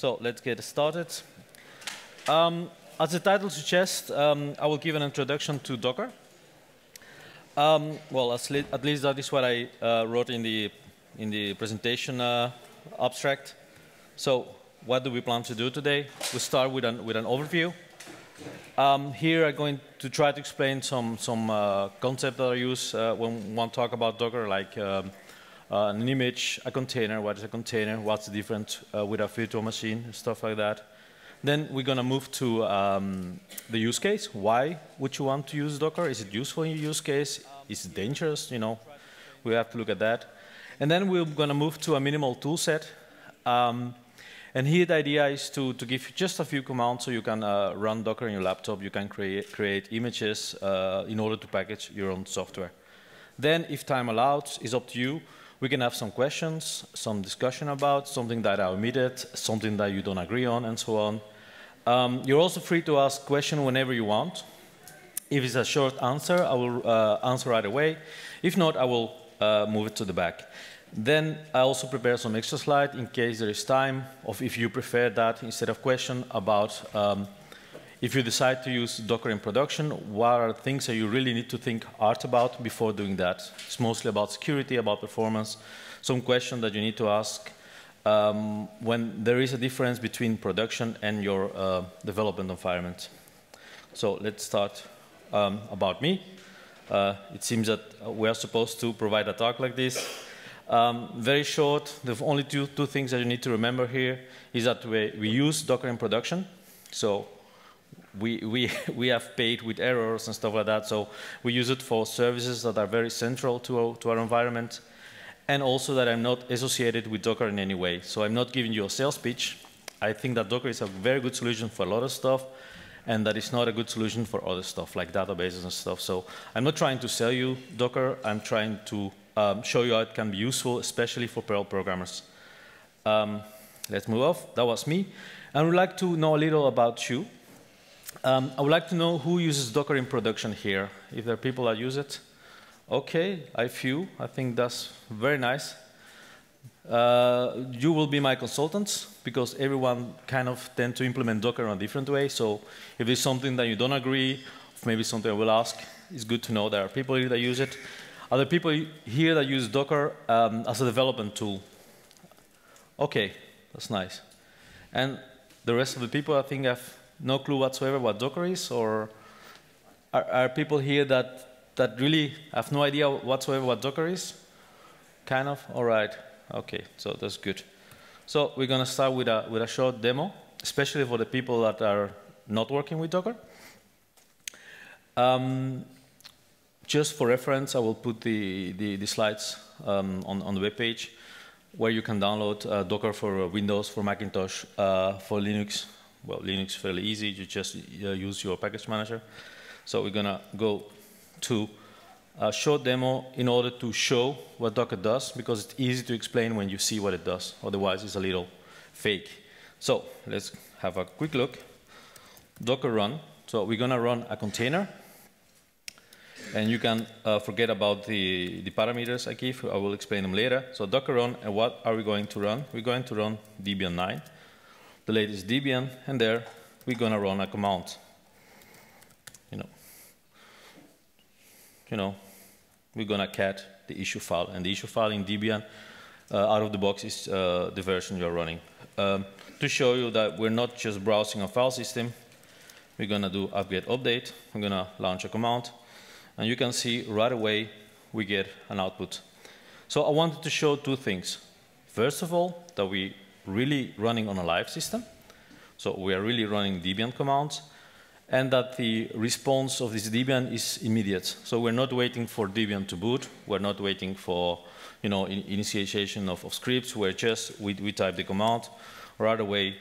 So let's get started. As the title suggests, I will give an introduction to Docker. Well, at least that is what I wrote in the presentation abstract. So what do we plan to do today? We start with an overview. Here I'm going to try to explain some concepts that I use when we want to talk about Docker, like an image, a container, what is a container, what's the difference with a virtual machine, stuff like that. Then we're going to move to the use case. Why would you want to use Docker? Is it useful in your use case? Is it dangerous? You know, we have to look at that. And then we're going to move to a minimal tool set. And here the idea is to give you just a few commands so you can run Docker on your laptop. You can create images in order to package your own software. Then, if time allows, it's up to you. We can have some questions, some discussion about something that I omitted, something that you don't agree on, and so on. You're also free to ask questions whenever you want. If it's a short answer, I will answer right away. If not, I will move it to the back. Then I also prepare some extra slides in case there is time, or if you prefer that instead of question about if you decide to use Docker in production, what are things that you really need to think hard about before doing that? It's mostly about security, about performance, some questions that you need to ask when there is a difference between production and your development environment. So let's start about me. It seems that we are supposed to provide a talk like this. Very short, the only two things that you need to remember here is that we use Docker in production. So we have paid with errors and stuff like that. So we use it for services that are very central to our environment. And also that I'm not associated with Docker in any way. So I'm not giving you a sales pitch. I think that Docker is a very good solution for a lot of stuff. And that is not a good solution for other stuff, like databases and stuff. So I'm not trying to sell you Docker. I'm trying to show you how it can be useful, especially for Perl programmers. Let's move off. That was me. I would like to know a little about you. I would like to know who uses Docker in production here. If there are people that use it. OK, I few. I think that's very nice. You will be my consultants, because everyone kind of tend to implement Docker in a different way. So if there's something that you don't agree, maybe something I will ask, it's good to know there are people here that use it. Other people here that use Docker as a development tool. OK, that's nice. And the rest of the people, I think, have no clue whatsoever what Docker is? Or are people here that really have no idea whatsoever what Docker is? Kind of? All right. OK, so that's good. So we're going to start with a short demo, especially for the people that are not working with Docker. Just for reference, I will put the slides on the web page, where you can download Docker for Windows, for Macintosh, for Linux. Well, Linux is fairly easy. You just use your package manager. So we're going to go to a short demo in order to show what Docker does, because it's easy to explain when you see what it does. Otherwise, it's a little fake. So let's have a quick look. Docker run. So we're going to run a container. And you can forget about the parameters I give. I will explain them later. So Docker run, and what are we going to run? We're going to run Debian 9, the latest Debian, and there we're going to run a command. We're going to cat the issue file, and the issue file in Debian out of the box is the version you're running. To show you that we're not just browsing a file system, we're going to do upgrade update. I'm going to launch a command. And you can see right away we get an output. So I wanted to show two things. First of all, that we're really running on a live system. So we are really running Debian commands. And that the response of this Debian is immediate. So we're not waiting for Debian to boot. We're not waiting for initiation of scripts. We're just, we type the command. Right away,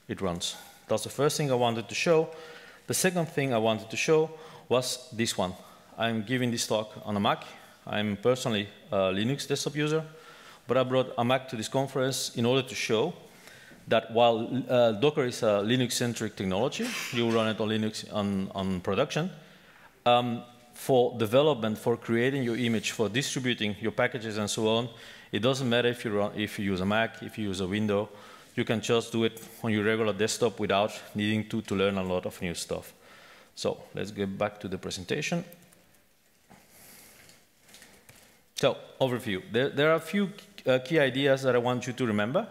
it runs. That's the first thing I wanted to show. The second thing I wanted to show was this one. I'm giving this talk on a Mac. I'm personally a Linux desktop user, but I brought a Mac to this conference in order to show that while Docker is a Linux-centric technology, you run it on Linux on production, for development, for creating your image, for distributing your packages and so on, it doesn't matter if you use a Mac, if you use a Windows, you can just do it on your regular desktop without needing to learn a lot of new stuff. So let's get back to the presentation. So, overview. There are a few key ideas that I want you to remember.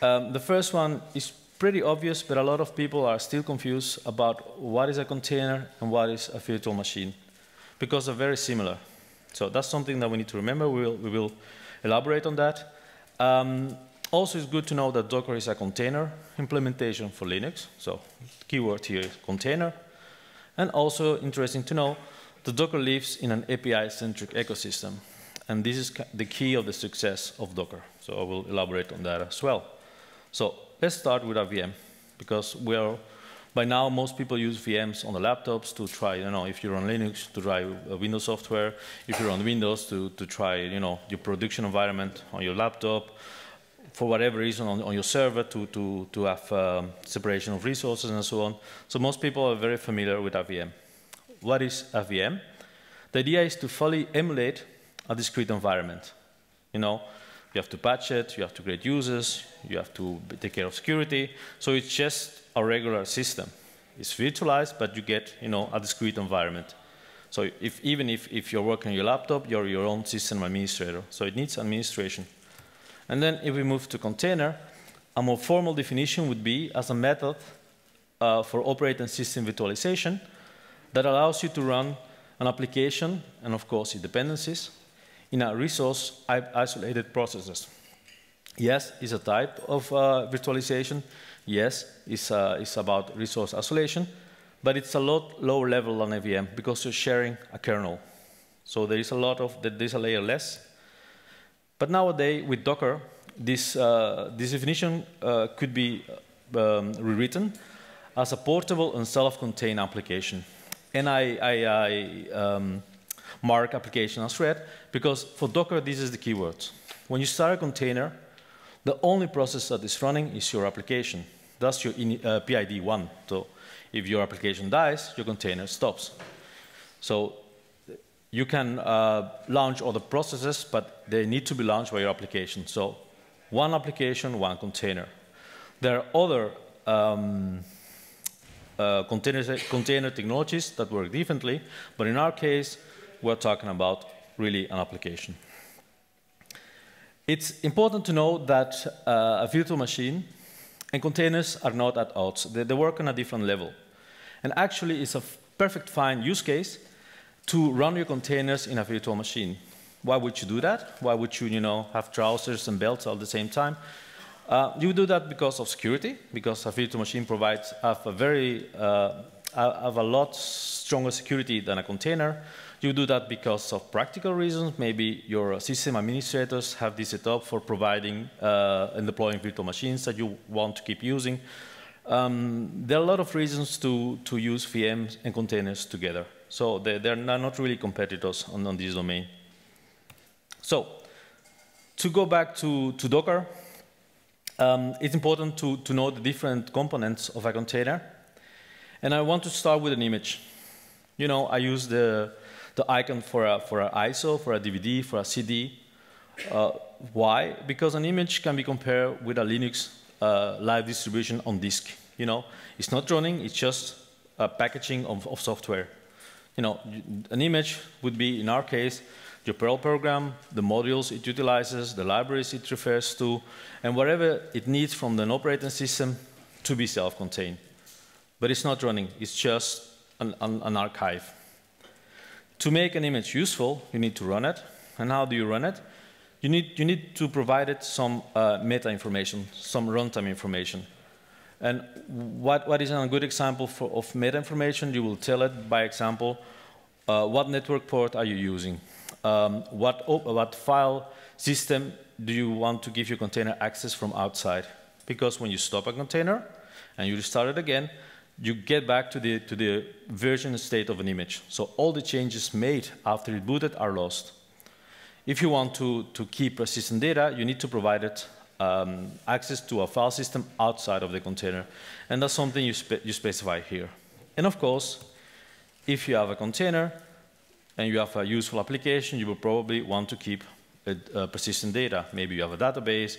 The first one is pretty obvious, but a lot of people are still confused about what is a container and what is a virtual machine, because they're very similar. So that's something that we need to remember. We will elaborate on that. Also, it's good to know that Docker is a container implementation for Linux. So the keyword here is container. And also interesting to know that Docker lives in an API-centric ecosystem. And this is the key of the success of Docker. So I will elaborate on that as well. So let's start with our VM, because by now most people use VMs on the laptops to try, if you're on Linux, to try Windows software. If you're on Windows, to try, your production environment on your laptop. For whatever reason, on your server, to have separation of resources and so on. So most people are very familiar with a VM. What is a VM? The idea is to fully emulate a discrete environment. You have to patch it, you have to create users, you have to take care of security. So it's just a regular system. It's virtualized, but you get, a discrete environment. So even if you're working on your laptop, you're your own system administrator. So it needs administration. And then if we move to container, a more formal definition would be as a method for operating system virtualization that allows you to run an application, and of course its dependencies, in a resource-isolated processes. Yes, it's a type of virtualization. Yes, it's about resource isolation, but it's a lot lower level than a VM because you're sharing a kernel. So there is there's a layer less. But nowadays, with Docker, this definition could be rewritten as a portable and self-contained application. And I mark application as red, because for Docker, this is the keyword. When you start a container, the only process that is running is your application. That's your PID 1. So if your application dies, your container stops. So you can launch other processes, but they need to be launched by your application. So one application, one container. There are other container technologies that work differently, but in our case, we're talking about really an application. It's important to know that a virtual machine and containers are not at odds. They work on a different level. And actually, it's a perfect fine use case to run your containers in a virtual machine. Why would you do that? Why would you, have trousers and belts all at the same time? You do that because of security, because a virtual machine provides a lot stronger security than a container. You do that because of practical reasons. Maybe your system administrators have this set up for providing and deploying virtual machines that you want to keep using. There are a lot of reasons to use VMs and containers together. So they're not really competitors on this domain. So to go back to Docker, it's important to know the different components of a container. And I want to start with an image. I use the icon for an ISO, for a DVD, for a CD. Why? Because an image can be compared with a Linux live distribution on disk. It's not running, it's just a packaging of software. An image would be, in our case, your Perl program, the modules it utilizes, the libraries it refers to, and whatever it needs from an operating system to be self-contained. But it's not running, it's just an archive. To make an image useful, you need to run it. And how do you run it? You need to provide it some meta information, some runtime information. And what is a good example of meta information? You will tell it by example, what network port are you using? What file system do you want to give your container access from outside? Because when you stop a container and you restart it again, you get back to the version state of an image. So all the changes made after it booted are lost. If you want to keep persistent data, you need to provide it access to a file system outside of the container. And that's something you specify here. And of course, if you have a container and you have a useful application, you will probably want to keep persistent data. Maybe you have a database,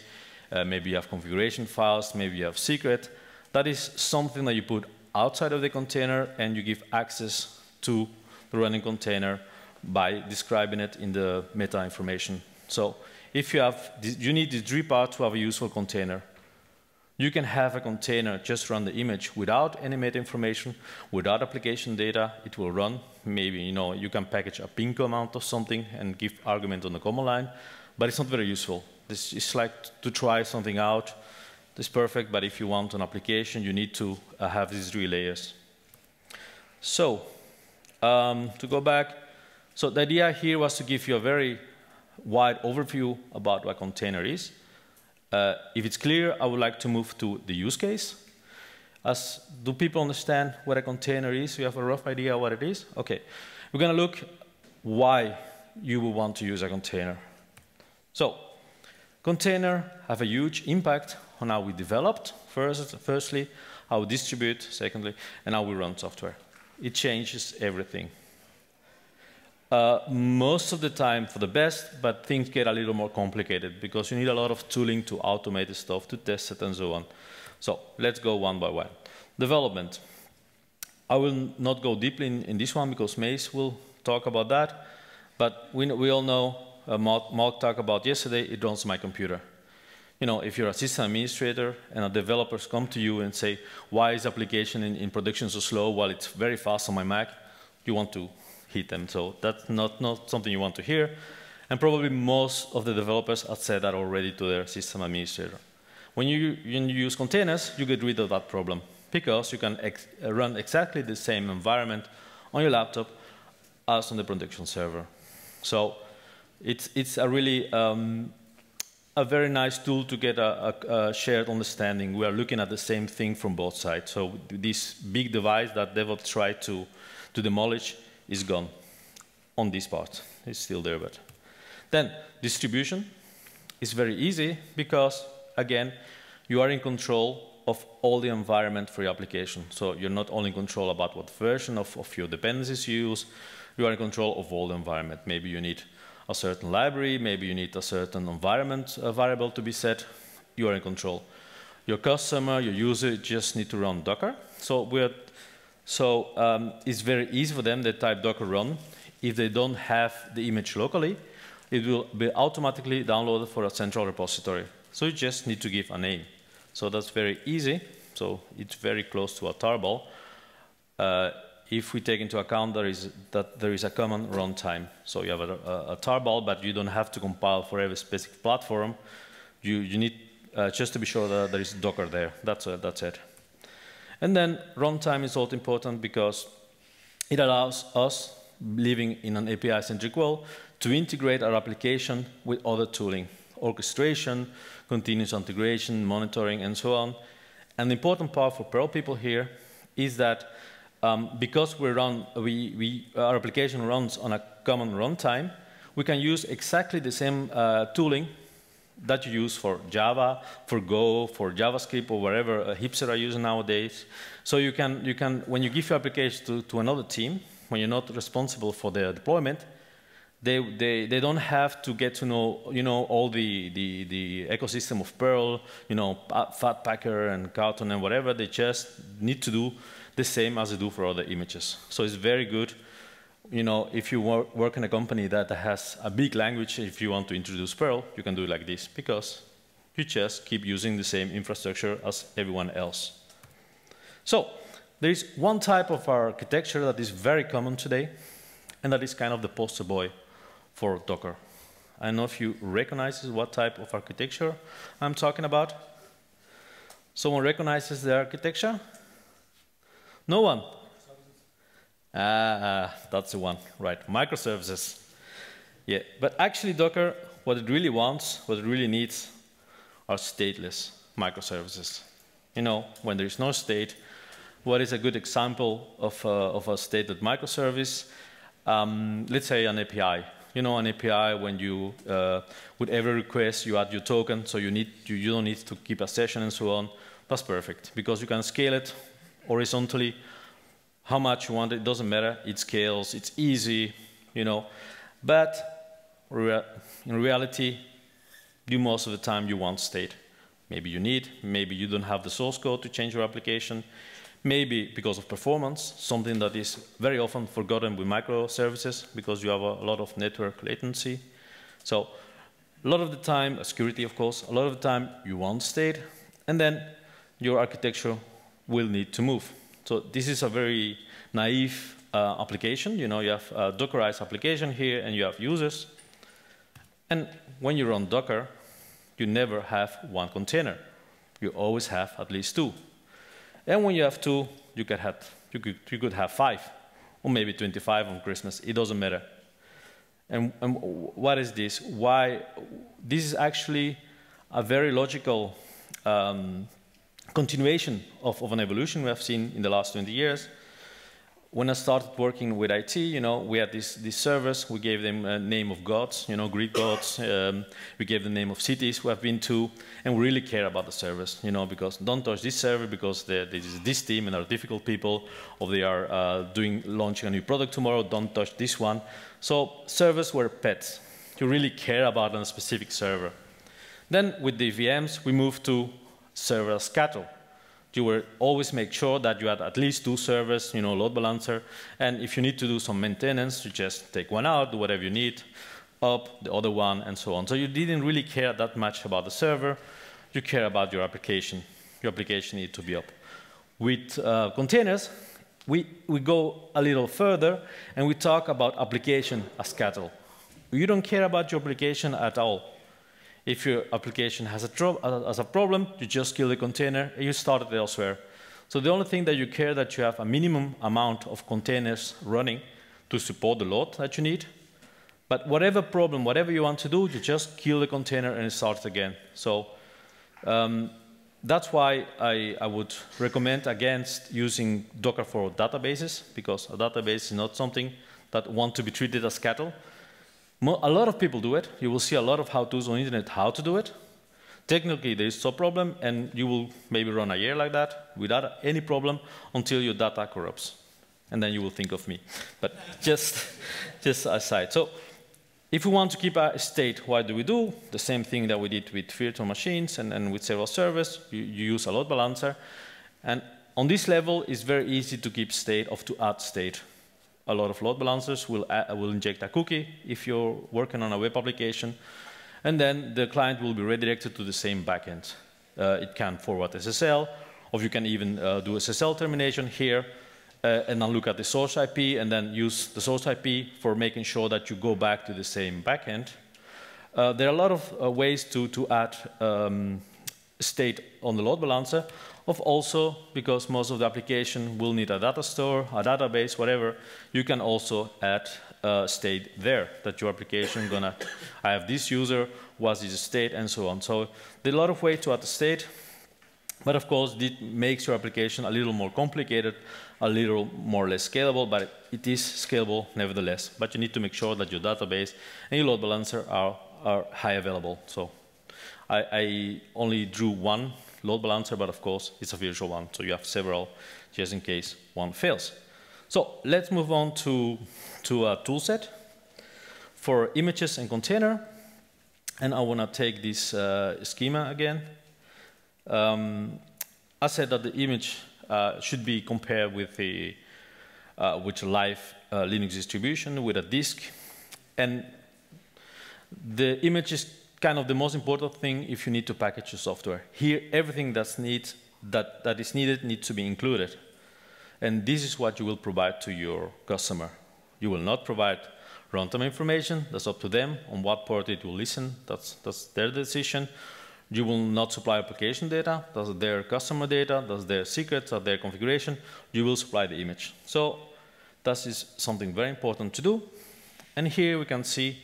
maybe you have configuration files, maybe you have secret. That is something that you put outside of the container and you give access to the running container by describing it in the meta information. So if you need these three parts to have a useful container. You can have a container just run the image without any meta information, without application data. It will run. Maybe you can package a ping command or something and give argument on the command line, but it's not very useful. This is like to try something out. It's perfect, but if you want an application, you need to have these three layers. So to go back, so the idea here was to give you a very wide overview about what a container is. If it's clear, I would like to move to the use case. Do people understand what a container is? You have a rough idea what it is? Okay. We're going to look why you will want to use a container. So, container have a huge impact on how we developed, firstly, how we distribute, secondly, and how we run software. It changes everything. Most of the time for the best, but things get a little more complicated because you need a lot of tooling to automate the stuff, to test it, and so on. So let's go one by one. Development. I will not go deeply in this one because Mace will talk about that, but we all know, Mark talked about yesterday, it runs my computer. If you're a system administrator and developers come to you and say, why is application in production so slow while it's very fast on my Mac, you want to hit them. So that's not something you want to hear. And probably most of the developers have said that already to their system administrator. When you use containers, you get rid of that problem because you can run exactly the same environment on your laptop as on the production server. So it's a really a very nice tool to get a shared understanding. We are looking at the same thing from both sides. So this big device that DevOps tried to demolish is gone on this part. It's still there, but then distribution is very easy because, again, you are in control of all the environment for your application. So you're not only in control about what version of your dependencies you use, you are in control of all the environment. Maybe you need a certain library, maybe you need a certain environment variable to be set. You are in control. Your customer, your user just need to run Docker. So it's very easy for them. They type Docker run. If they don't have the image locally, it will be automatically downloaded for a central repository. So you just need to give a name. So that's very easy. So it's very close to a tarball. If we take into account that there is a common runtime. So you have a tarball, but you don't have to compile for every specific platform. You need just to be sure that there is Docker there. That's it. And then runtime is also important because it allows us, living in an API-centric world, to integrate our application with other tooling, orchestration, continuous integration, monitoring, and so on. And the important part for Perl people here is that because our application runs on a common runtime, we can use exactly the same tooling that you use for Java, for Go, for JavaScript, or wherever hipster are using nowadays. So you can when you give your application to another team, when you're not responsible for their deployment, they don't have to get to know all the ecosystem of Perl, Fatpacker and Carton and whatever. They just need to do the same as they do for other images. So it's very good. If you work in a company that has a big language, if you want to introduce Perl, you can do it like this because you just keep using the same infrastructure as everyone else. So there is one type of architecture that is very common today, and that is kind of the poster boy for Docker. I don't know if you recognize what type of architecture I'm talking about. Someone recognizes the architecture? No one? That's the one, right, microservices. Yeah, but actually Docker, what it really wants, what it really needs, are stateless microservices. When there is no state, what is a good example of a stateless microservice? Let's say an API. An API when you, with every request, you add your token, so you don't need to keep a session and so on. That's perfect, because you can scale it horizontally, how much you want, it doesn't matter, it scales, it's easy, But in reality, most of the time you want state. maybe you need, maybe you don't have the source code to change your application, maybe because of performance, something that is very often forgotten with microservices because you have a lot of network latency. So a lot of the time, security of course, a lot of the time you want state, and then your architecture will need to move. So this is a very naive application. You know, you have a Dockerized application here, and you have users. And when you run Docker, you never have one container. You always have at least two. And when you have two, you could have 5, or maybe 25 on Christmas. It doesn't matter. And what is this? Why? This is actually a very logical continuation of an evolution we have seen in the last 20 years. When I started working with IT, you know, we had these servers. We gave them a name of gods, you know, Greek gods. We gave the name of cities we have been to, and we really care about the servers, you know, because don't touch this server because this is this team and are difficult people, or they are launching a new product tomorrow. Don't touch this one. So servers were pets. You really care about a specific server. Then with the VMs, we moved to server scatter. You will always make sure that you had at least 2 servers, you know, load balancer. And if you need to do some maintenance, you just take one out, do whatever you need, up the other one, and so on. So you didn't really care that much about the server. You care about your application. Your application needs to be up. With containers, we go a little further, and we talk about application as cattle. You don't care about your application at all. If your application has a problem, you just kill the container and you start it elsewhere. So the only thing that you care that you have a minimum amount of containers running to support the load that you need. But whatever problem, whatever you want to do, you just kill the container and it starts again. So that's why I would recommend against using Docker for databases, because a database is not something that want to be treated as cattle. A lot of people do it. You will see a lot of how-tos on the internet how to do it. Technically, there is no problem, and you will maybe run a year like that without any problem until your data corrupts. And then you will think of me. But just aside. So if we want to keep a state, what do? The same thing that we did with virtual machines and with several servers. You use a load balancer. And on this level, it's very easy to keep state or to add state. A lot of load balancers will inject a cookie if you're working on a web application, and then the client will be redirected to the same backend. It can forward SSL, or you can even do SSL termination here, and then look at the source IP, and then use the source IP for making sure that you go back to the same backend. There are a lot of ways to add state on the load balancer, also because most of the application will need a data store, a database, whatever. You can also add state there, that your application gonna, I have this user, what's this state, and so on. So there are a lot of ways to add the state, but of course it makes your application a little more complicated, a little more less scalable, but it is scalable nevertheless. But you need to make sure that your database and your load balancer are high available. So I only drew one load balancer, but of course it's a virtual one, so you have several just in case one fails. So let's move on to a tool set for images and container, and I want to take this schema again. I said that the image should be compared with a live Linux distribution with a disk, and the image is kind of the most important thing if you need to package your software. Here, everything that is needed needs to be included. And this is what you will provide to your customer. You will not provide runtime information. That's up to them on what port it will listen. That's their decision. You will not supply application data. That's their customer data. That's their secrets, that's their configuration. You will supply the image. So that is something very important to do. And here we can see.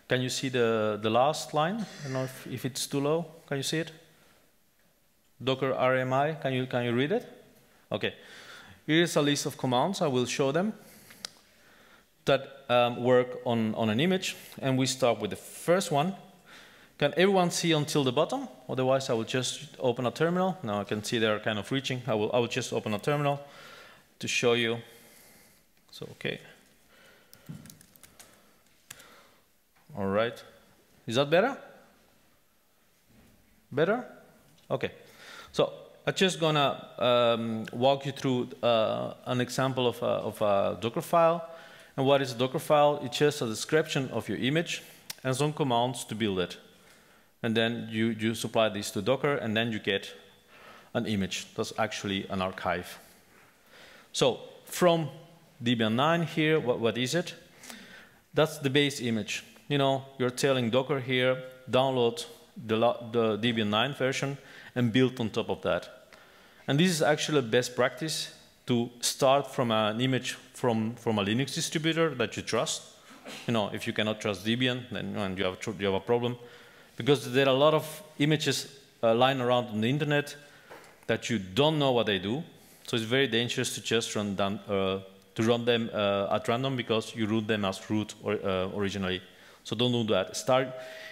Can you see the last line? I don't know if it's too low. Can you see it? Docker RMI, can you read it? Okay. Here is a list of commands. I will show them that work on an image. And we start with the first one. Can everyone see until the bottom? Otherwise, I will just open a terminal. Now I can see they're kind of reaching. I will just open a terminal to show you. So, okay. All right. Is that better? Better? Okay, so I'm just gonna walk you through an example of a Docker file. And what is a Docker file? It's just a description of your image and some commands to build it. And then you supply this to Docker, and then you get an image. That's actually an archive. So from Debian 9 here, what is it? That's the base image. You know, you're telling Docker here, download the Debian 9 version and build on top of that. And this is actually a best practice to start from an image from a Linux distributor that you trust. You know, if you cannot trust Debian, then you have a problem. Because there are a lot of images lying around on the internet that you don't know what they do. So it's very dangerous to just run them at random, because you root them as root originally. So don't do that. Start,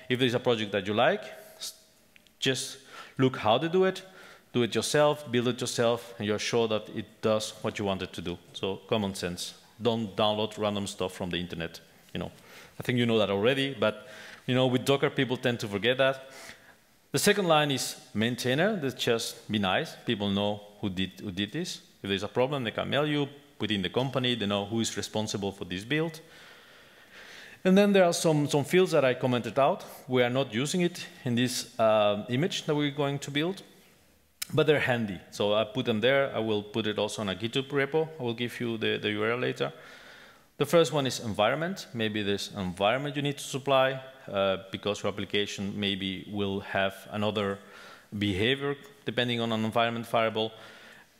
if there's a project that you like, just look how they do it yourself, build it yourself, and you're sure that it does what you want it to do. So common sense. Don't download random stuff from the internet. You know, I think you know that already, but you know, with Docker, people tend to forget that. The second line is maintainer. That's just be nice. People know who did this. If there's a problem, they can mail you. Within the company, they know who is responsible for this build. And then there are some fields that I commented out. We are not using it in this image that we're going to build, but they're handy. So I put them there. I will put it also in a GitHub repo. I will give you the URL later. The first one is environment. Maybe there's an environment you need to supply because your application maybe will have another behavior depending on an environment variable.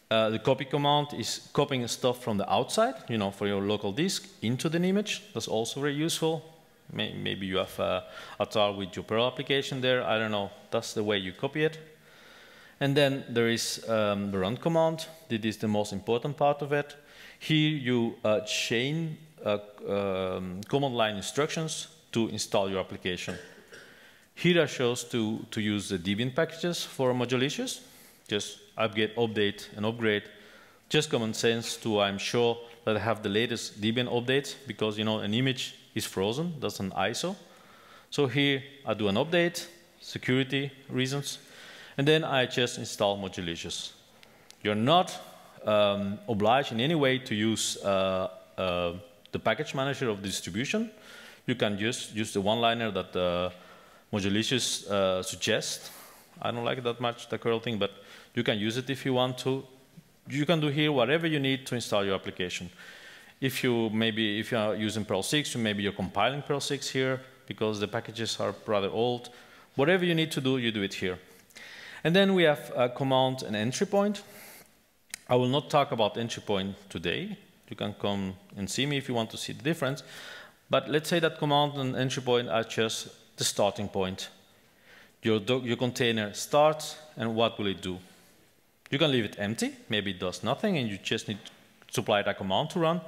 The copy command is copying stuff from the outside, you know, for your local disk into the image. That's also very useful. Maybe you have a tar with your Perl application there. I don't know. That's the way you copy it. And then there is the run command. This is the most important part of it. Here you chain command line instructions to install your application. Here I chose to use the Debian packages for modulicious. Just update and upgrade. Just common sense to, I'm sure that I have the latest Debian updates, because you know an image is frozen, that's an ISO. So here I do an update, security reasons, and then I just install modulicious. You're not obliged in any way to use the package manager of the distribution. You can just use the one-liner that modulicious suggests. I don't like it that much, the curl thing, but you can use it if you want to. You can do here whatever you need to install your application. If you are using Perl 6, maybe you're compiling Perl 6 here because the packages are rather old. Whatever you need to do, you do it here. And then we have a command and entry point. I will not talk about entry point today. You can come and see me if you want to see the difference. But let's say that command and entry point are just the starting point. Your container starts, and what will it do? You can leave it empty. Maybe it does nothing, and you just need to supply that command to run.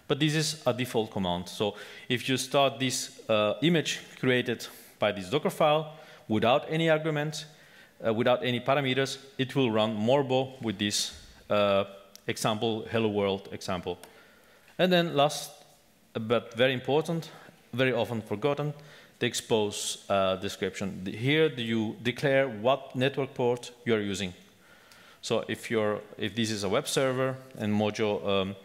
But this is a default command. So if you start this image created by this Docker file without any arguments, without any parameters, it will run Morbo with this example, hello world example. And then last, but very important, very often forgotten, the expose description. Here you declare what network port you are using. So if this is a web server and Mojo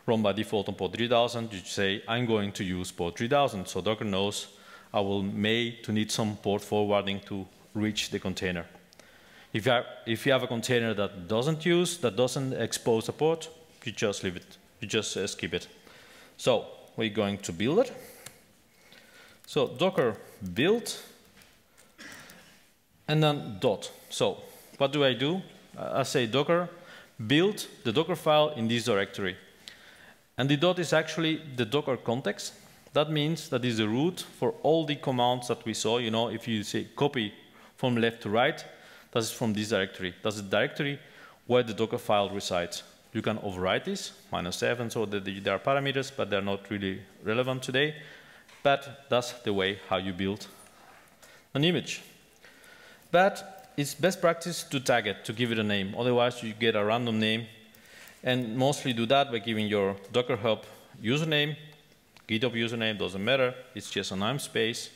run by default on port 3000, you say, I'm going to use port 3000. So Docker knows I will need some port forwarding to reach the container. If you have a container that doesn't expose a port, you just leave it. You just skip it. So we're going to build it. So Docker build, and then dot. So what do? I say Docker build the Docker file in this directory. And the dot is actually the Docker context. That means that is the root for all the commands that we saw. You know, if you say copy from left to right, that's from this directory. That's the directory where the Docker file resides. You can override this, -7, so that there are parameters, but they're not really relevant today. But that's the way how you build an image. But it's best practice to tag it, to give it a name. Otherwise, you get a random name. And mostly do that by giving your Docker Hub username, GitHub username, doesn't matter. It's just a namespace,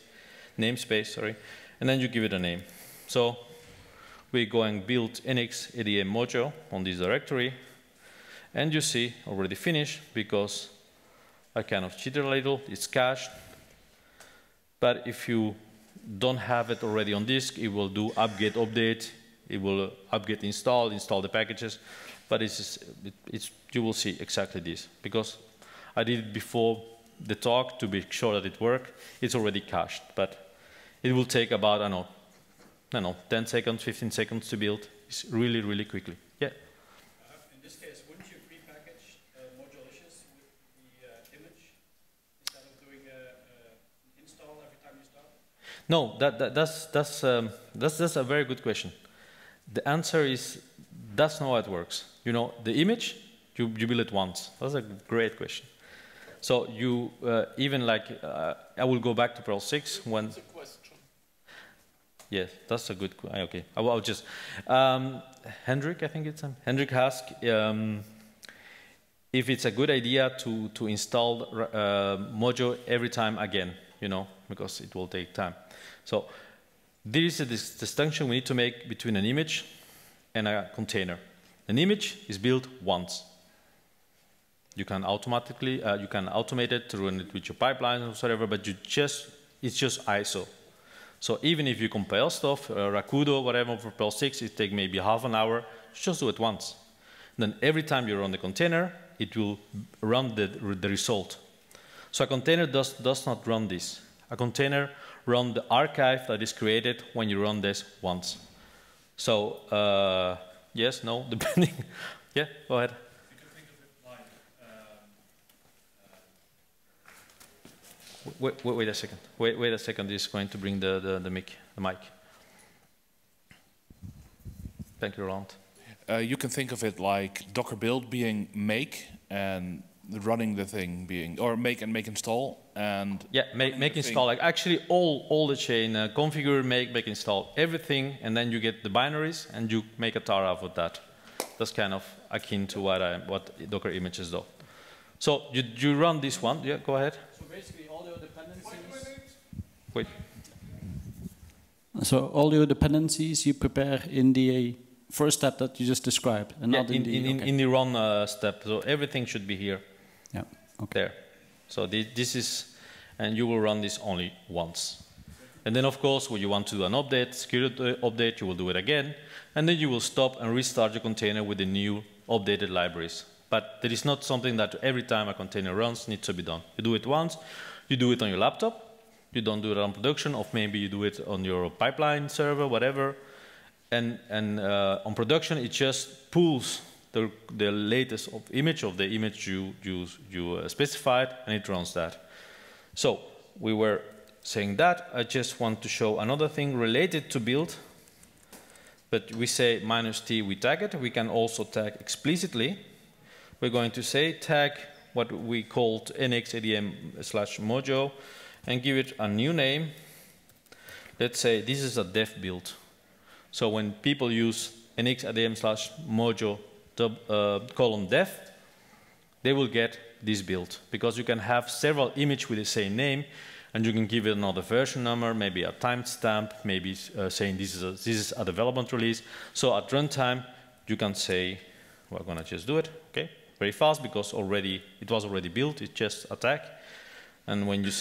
sorry. And then you give it a name. So we go and build NX ADM module on this directory. And you see, already finished, because I kind of cheated a little, it's cached. But if you don't have it already on disk, it will do apt-get update, it will apt-get install the packages, but you will see exactly this, because I did it before the talk to be sure that it worked. It's already cached, but it will take about, I don't know, 10 seconds, 15 seconds to build. It's really, really quickly. Yeah? In this case, wouldn't you prepackage modulations with the image instead of doing an install every time you start? No, that's a very good question. The answer is, that's not how it works. You know, the image, you build it once. That's a great question. So you, even like, I will go back to Perl 6 when... That's a question. Yes, that's a good question. Okay, I'll just... Hendrik, I think it's him. Hendrik asked if it's a good idea to install module every time again, you know, because it will take time. So there is a distinction we need to make between an image and a container. An image is built once. You can automatically, you can automate it to run it with your pipelines or whatever, but it's just ISO. So even if you compile stuff, Rakudo, whatever, for Perl 6, it takes maybe half an hour. Just do it once. And then every time you run the container, it will run the result. So a container does not run this. A container runs the archive that is created when you run this once. So yes, no, depending. Yeah, go ahead. Wait a second. Wait a second. This is going to bring the mic. Thank you, Roland. You can think of it like Docker build being make and running the thing being, or make and make install and yeah, make install. Like actually all the chain configure, make install everything, and then you get the binaries and you make a tar out of that. That's kind of akin to what Docker images do. So you run this one. Yeah, go ahead. So basically, all your dependencies. Wait. So all your dependencies you prepare in the first step that you just described, and yeah, not in the run step. So everything should be here. Yeah. Okay. There. So this is, and you will run this only once. And then, of course, when you want to do an update, security update, you will do it again, and then you will stop and restart your container with the new updated libraries. But there is not something that every time a container runs needs to be done. You do it once, you do it on your laptop, you don't do it on production, or maybe you do it on your pipeline server, whatever. And on production, it just pulls the latest image of the image you specified, and it runs that. So we were saying that. I just want to show another thing related to build. But we say -t, we tag it. We can also tag explicitly. We're going to say tag what we called nx_adm/mojo and give it a new name. Let's say this is a dev build. So when people use nx_adm/mojo :dev, they will get this build, because you can have several images with the same name, and you can give it another version number, maybe a timestamp, maybe saying this is a development release. So at runtime, you can say, we're going to just do it, okay, very fast, because it was already built. It's just a tag. And when you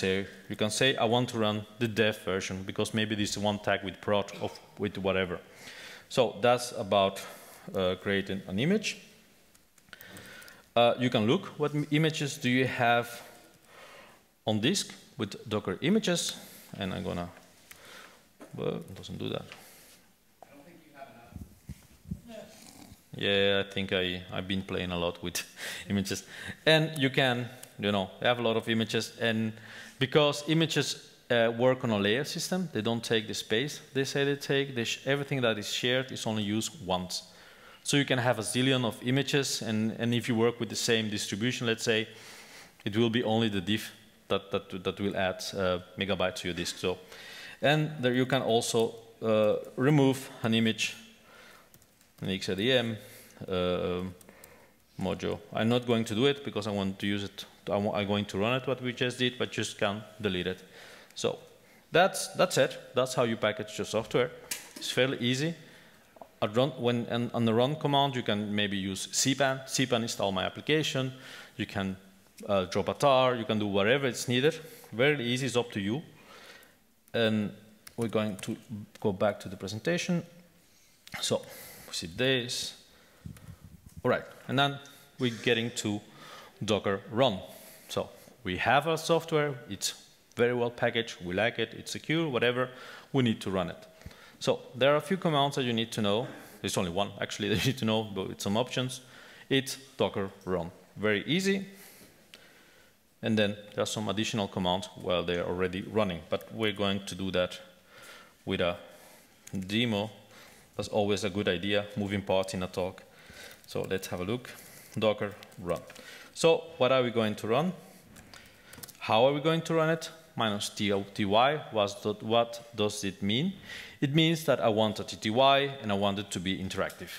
can say, I want to run the dev version, because maybe this is one tag with prod or with whatever. So that's about creating an image. You can look what images do you have on disk with Docker images, and I'm gonna. Well, it doesn't do that. I don't think you have enough. Yeah, I think I've been playing a lot with images, and you can, have a lot of images, and because images work on a layer system, they don't take the space they say they take. Everything that is shared is only used once. So you can have a zillion of images, and if you work with the same distribution, let's say, it will be only the diff that will add megabytes to your disk. So, and there you can also remove an image, an XADM module. I'm not going to do it because I want to use it. I'm going to run it what we just did, but just can delete it. So that's it. That's how you package your software. It's fairly easy. on the run command, you can maybe use cpan install my application. You can drop a tar, you can do whatever it's needed. Very easy, it's up to you. And we're going to go back to the presentation. So we see this. All right, and then we're getting to Docker run. So we have our software, it's very well packaged, we like it, it's secure, whatever, we need to run it. So there are a few commands that you need to know. There's only one actually that you need to know, but with some options. It's Docker run. Very easy. And then there are some additional commands while they're already running, but we're going to do that with a demo. That's always a good idea, moving parts in a talk. So let's have a look. Docker run. So what are we going to run? How are we going to run it? -ty, what does it mean? It means that I want a TTY and I want it to be interactive.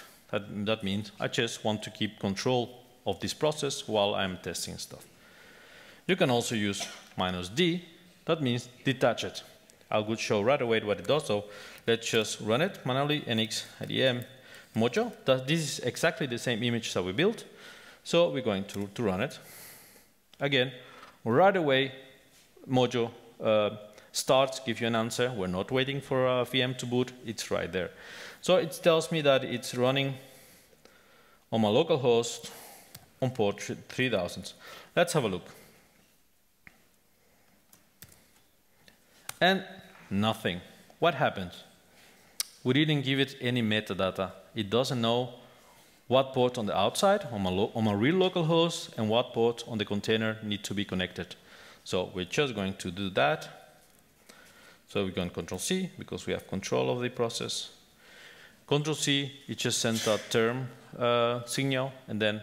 That means I just want to keep control of this process while I'm testing stuff. You can also use -d, that means detach it. I'll show right away what it does, so let's just run it manually, nx idm mojo. This is exactly the same image that we built, so we're going to run it. Again, right away, mojo starts, give you an answer. We're not waiting for a VM to boot, it's right there. So it tells me that it's running on my local host on port 3000. Let's have a look. And nothing. What happened? We didn't give it any metadata. It doesn't know what port on the outside, on my real local host, and what port on the container need to be connected. So we're just going to do that. So we're going Control-C, because we have control of the process. Control-C, it just sends a term signal, and then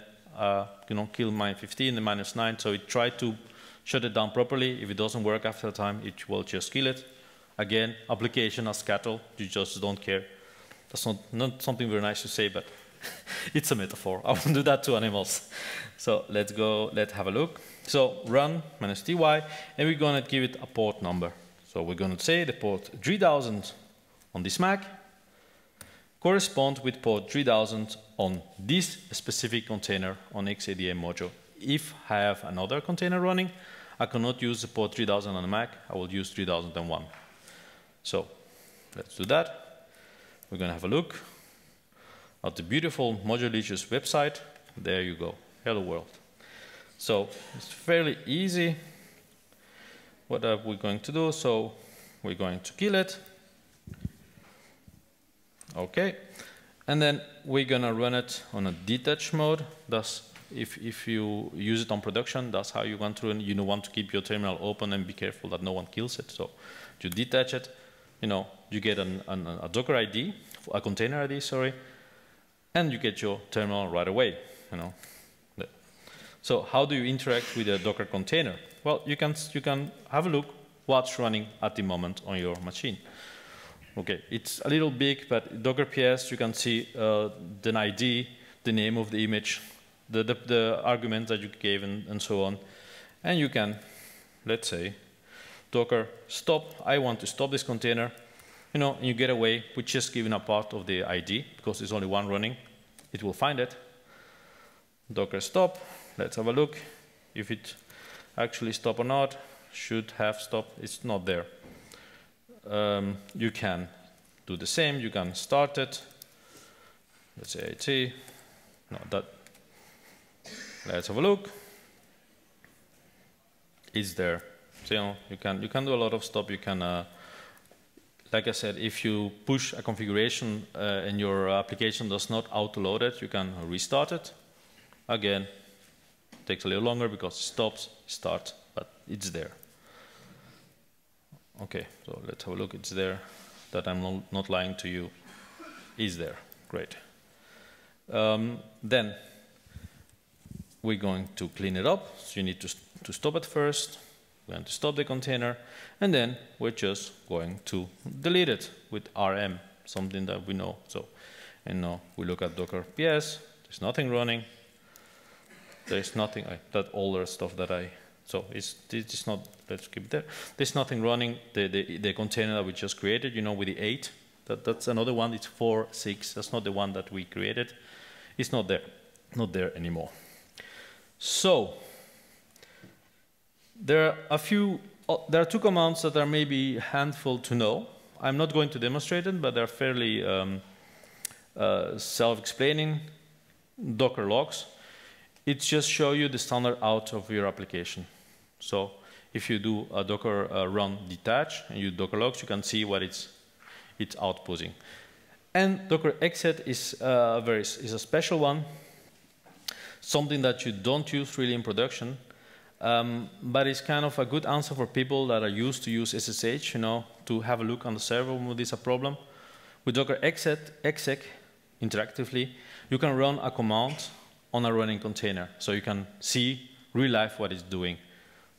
kill -15 and -9. So it tried to shut it down properly. If it doesn't work after a time, it will just kill it. Again, application as cattle, you just don't care. That's not something very nice to say, but it's a metaphor. I won't do that to animals. So let's have a look. So run -ty, and we're going to give it a port number. So we're going to say the port 3000 on this Mac correspond with port 3000 on this specific container on XADM module. If I have another container running, I cannot use the port 3000 on the Mac, I will use 3001. So let's do that. We're going to have a look at the beautiful Modulicious website. There you go. Hello world. So it's fairly easy. What are we going to do? So we're going to kill it. Okay. And then we're going to run it on a detach mode. Thus, if you use it on production, that's how you want to run. You want to keep your terminal open and be careful that no one kills it. So you detach it. You get a Docker ID, a container ID, sorry, and you get your terminal right away. So how do you interact with a Docker container? Well, you can have a look what's running at the moment on your machine. Okay, it's a little big, but Docker PS, you can see the ID, the name of the image, the arguments that you gave, and so on. And you can, let's say, Docker stop. I want to stop this container. And you get away with just giving a part of the ID, because there's only one running. It will find it. Docker stop. Let's have a look. If it actually stop or not. Should have stopped. It's not there. You can do the same. You can start it. Let's say IT. No, that. Let's have a look. It's there. So, you can do a lot of stuff. You can, like I said, if you push a configuration and your application does not auto-load it, you can restart it. Again, it takes a little longer because it stops, starts, but it's there. Okay, so let's have a look. It's there. That I'm not lying to you. Is there. Great. Then we're going to clean it up. So you need to stop it first. We're going to stop the container, and then we're just going to delete it with RM, something that we know. So, and now we look at Docker PS. There's nothing running. There's nothing. That older stuff that so it's not. Let's keep it there. There's nothing running. The container that we just created, with the 8, That's another one. It's 4.6. That's not the one that we created. It's not there anymore. So there are two commands that are maybe a handful to know. I'm not going to demonstrate them, but they're fairly self-explaining. Docker logs. It just shows you the standard out of your application. So if you do a Docker run detach and you Docker logs, you can see what it's outputting. And Docker exit is a special one, something that you don't use really in production, but it's kind of a good answer for people that are used to use SSH, to have a look on the server when there's a problem. With Docker exec interactively, you can run a command on a running container, so you can see real life what it's doing.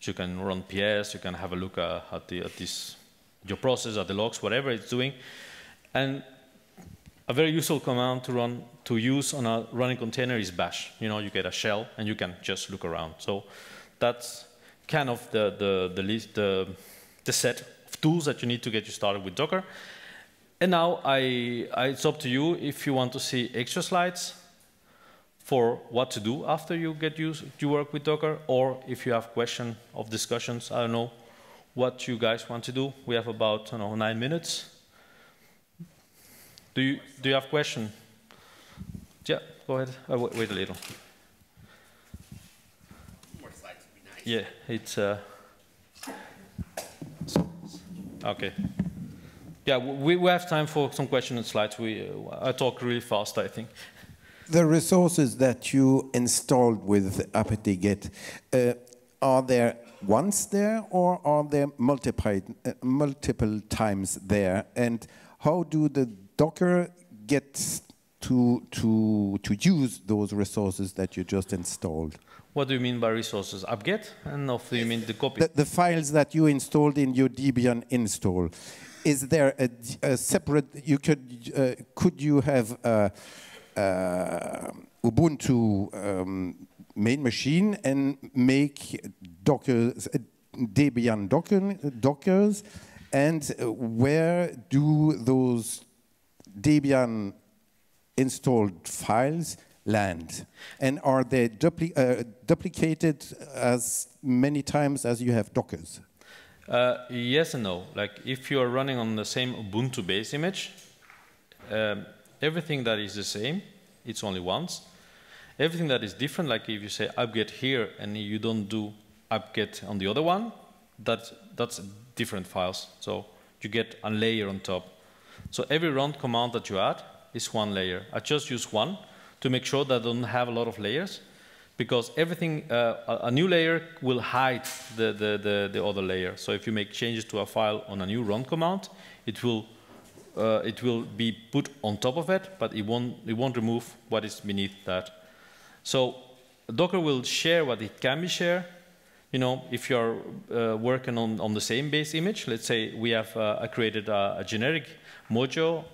So you can run PS, you can have a look at your process, at the logs, whatever it's doing. And a very useful command to use on a running container is bash. You get a shell and you can just look around. So that's kind of the set of tools that you need to get you started with Docker. And now it's up to you if you want to see extra slides for what to do after you work with Docker, or if you have questions of discussions. I don't know what you guys want to do. We have about 9 minutes. Do you have questions? Yeah, go ahead. Wait a little. More slides would be nice. Yeah, it's okay. Yeah, we have time for some questions and slides. I talk really fast, I think. The resources that you installed with apt-get, are there once there, or are there multiple times there? And how do the Docker get to use those resources that you just installed? What do you mean by resources? apt-get? And do you mean the copy? The files that you installed in your Debian install. Is there a separate? Could you have Ubuntu main machine and make Debian Dockers, and where do those Debian installed files land? And are they duplicated as many times as you have Dockers? Yes and no. Like if you are running on the same Ubuntu base image, everything that is the same, it's only once. Everything that is different, like if you say apt-get here and you don't do apt-get on the other one, that's different files. So you get a layer on top. So every run command that you add is one layer. I just use one to make sure that I don't have a lot of layers, because everything, a new layer will hide the other layer. So if you make changes to a file on a new run command, it will be put on top of it, but it won't remove what is beneath that. So Docker will share what it can be shared. If you're working on the same base image, let's say we have created a generic Mojo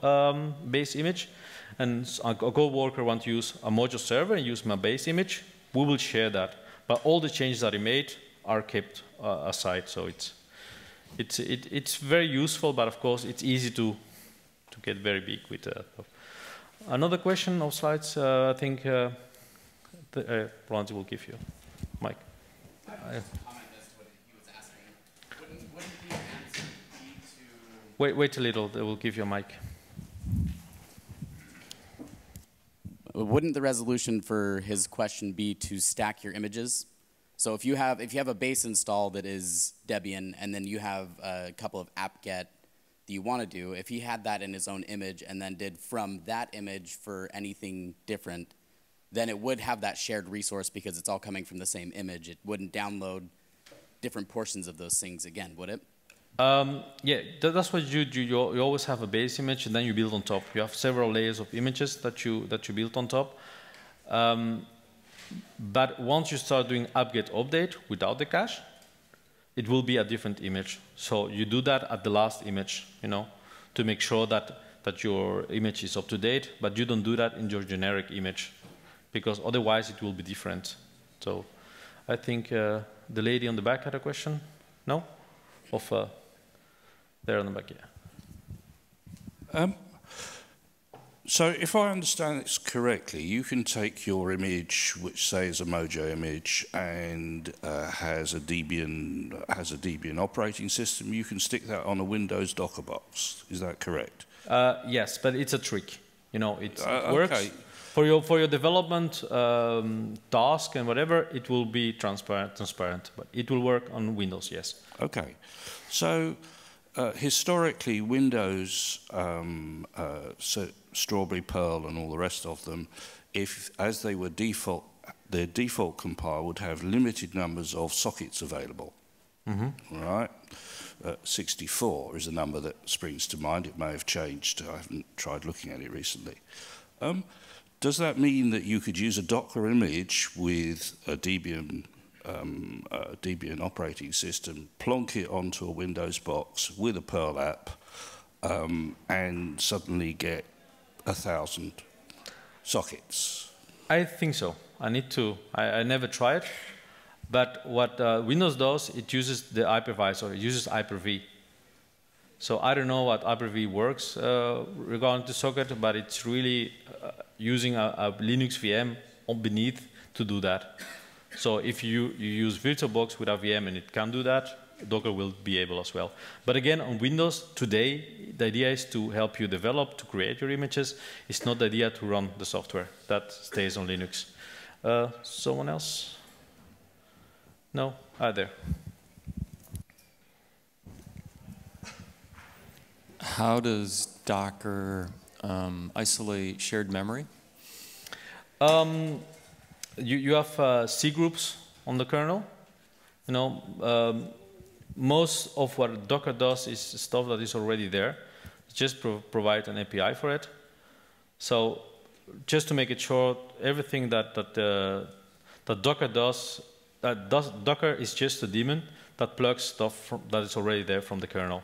base image, and a co-worker wants to use a Mojo server and use my base image, we will share that. But all the changes that he made are kept aside. So it's very useful, but of course it's easy to get very big with that. Another question of slides, I think Ronzi will give you. Mike. Comment as to what he was asking. Wouldn't the answer be to... Wait a little, they will give you a mic. Wouldn't the resolution for his question be to stack your images? So if you have a base install that is Debian, and then you have a couple of apt-get that you want to do, if he had that in his own image and then did from that image for anything different, then it would have that shared resource because it's all coming from the same image. It wouldn't download different portions of those things again, would it? Yeah, that's what you do. You always have a base image, and then you build on top. You have several layers of images that you build on top. But once you start doing apt-get update without the cache, it will be a different image. So you do that at the last image, to make sure that your image is up to date. But you don't do that in your generic image, because otherwise it will be different. So I think the lady on the back had a question. No? Of there on the back, yeah. So if I understand this correctly, you can take your image, which say is a Mojo image, and has a Debian operating system. You can stick that on a Windows Docker box. Is that correct? Yes, but it's a trick. You know, it Okay. works for your development task and whatever. It will be transparent, but it will work on Windows. Yes. Okay. So historically, Windows, so Strawberry, Perl, and all the rest of them, as they were default, their default compile would have limited numbers of sockets available. Right? 64 is a number that springs to mind. It may have changed. I haven't tried looking at it recently. Does that mean that you could use a Docker image with a Debian operating system, plonk it onto a Windows box with a Perl app, and suddenly get 1,000 sockets? I think so. I never tried. But what Windows does, it uses the hypervisor, it uses Hyper-V. So I don't know what Hyper-V works regarding the socket, but it's really using a Linux VM beneath to do that. So if you use VirtualBox with a VM and it can do that, Docker will be able as well. But again, on Windows today, the idea is to help you develop, to create your images. It's not the idea to run the software. That stays on Linux. Someone else? No? There. How does Docker isolate shared memory? You have C groups on the kernel. You know, most of what Docker does is stuff that is already there. Just provide an API for it. So just to make it short, everything that Docker does, Docker is just a daemon that plugs stuff that is already there from the kernel.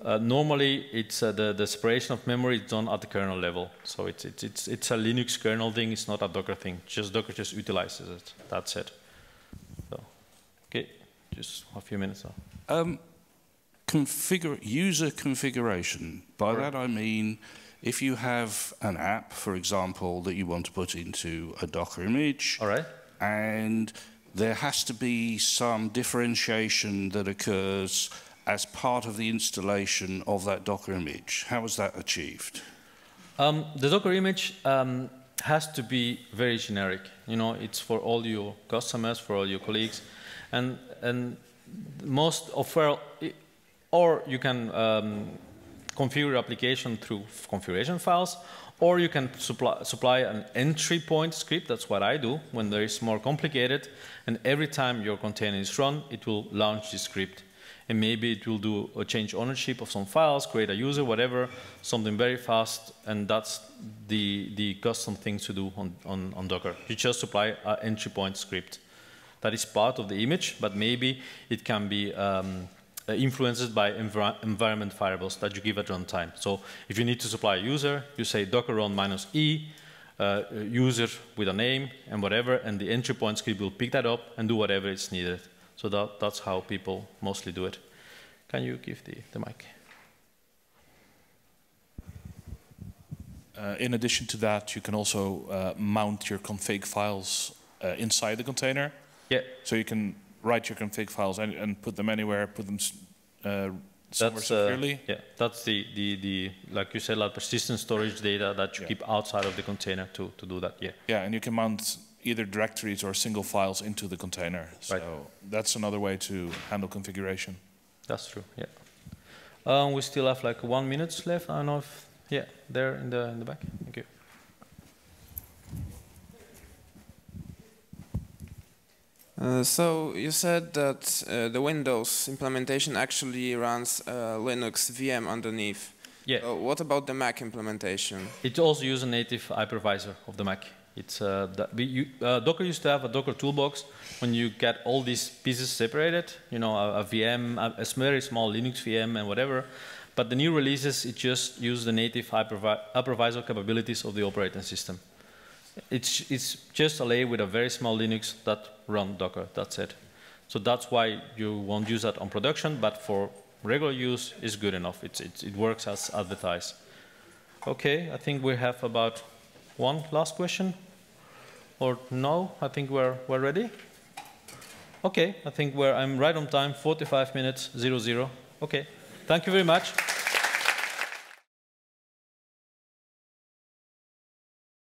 Normally, it's the separation of memory is done at the kernel level. So it's a Linux kernel thing. It's not a Docker thing. Docker just utilizes it. That's it. So, okay, just a few minutes now. User configuration. By that I mean, if you have an app, for example, that you want to put into a Docker image, all right, and there has to be some differentiation that occurs as part of the installation of that Docker image. How is that achieved? The Docker image has to be very generic. You know, it's for all your customers, for all your colleagues, and most of or you can configure your application through configuration files, or you can supply an entry point script. That's what I do when there is more complicated, and every time your container is run, it will launch the script. And maybe it will do a change ownership of some files, create a user, whatever, something very fast, and that's the custom thing to do on Docker. You just supply an entry point script. That is part of the image, but maybe it can be influenced by environment variables that you give at runtime. So if you need to supply a user, you say docker run -e, user with a name and whatever, and the entry point script will pick that up and do whatever is needed. So that's how people mostly do it. Can you give the mic? In addition to that, you can also mount your config files inside the container. Yeah. So you can write your config files and put them anywhere, put them somewhere securely. Yeah, that's the like you said, like persistent storage data that you keep outside of the container to do that. Yeah. Yeah, and you can mount either directories or single files into the container. So that's another way to handle configuration. That's true. Yeah. We still have like 1 minute left. I don't know if there in the back. Thank you. So you said that the Windows implementation actually runs Linux VM underneath. Yeah. What about the Mac implementation? It also uses a native hypervisor of the Mac. It's Docker used to have a Docker toolbox when you get all these pieces separated. You know, a VM, a very small Linux VM, and whatever. But the new releases, it just uses the native hypervisor capabilities of the operating system. It's just a layer with a very small Linux that run Docker. That's it. So that's why you won't use that on production, but for regular use is good enough. It works as advertised. Okay, I think we have about one last question. Or no, I think we're ready. Okay, I think I'm right on time, 45 minutes, 00. Okay, thank you very much.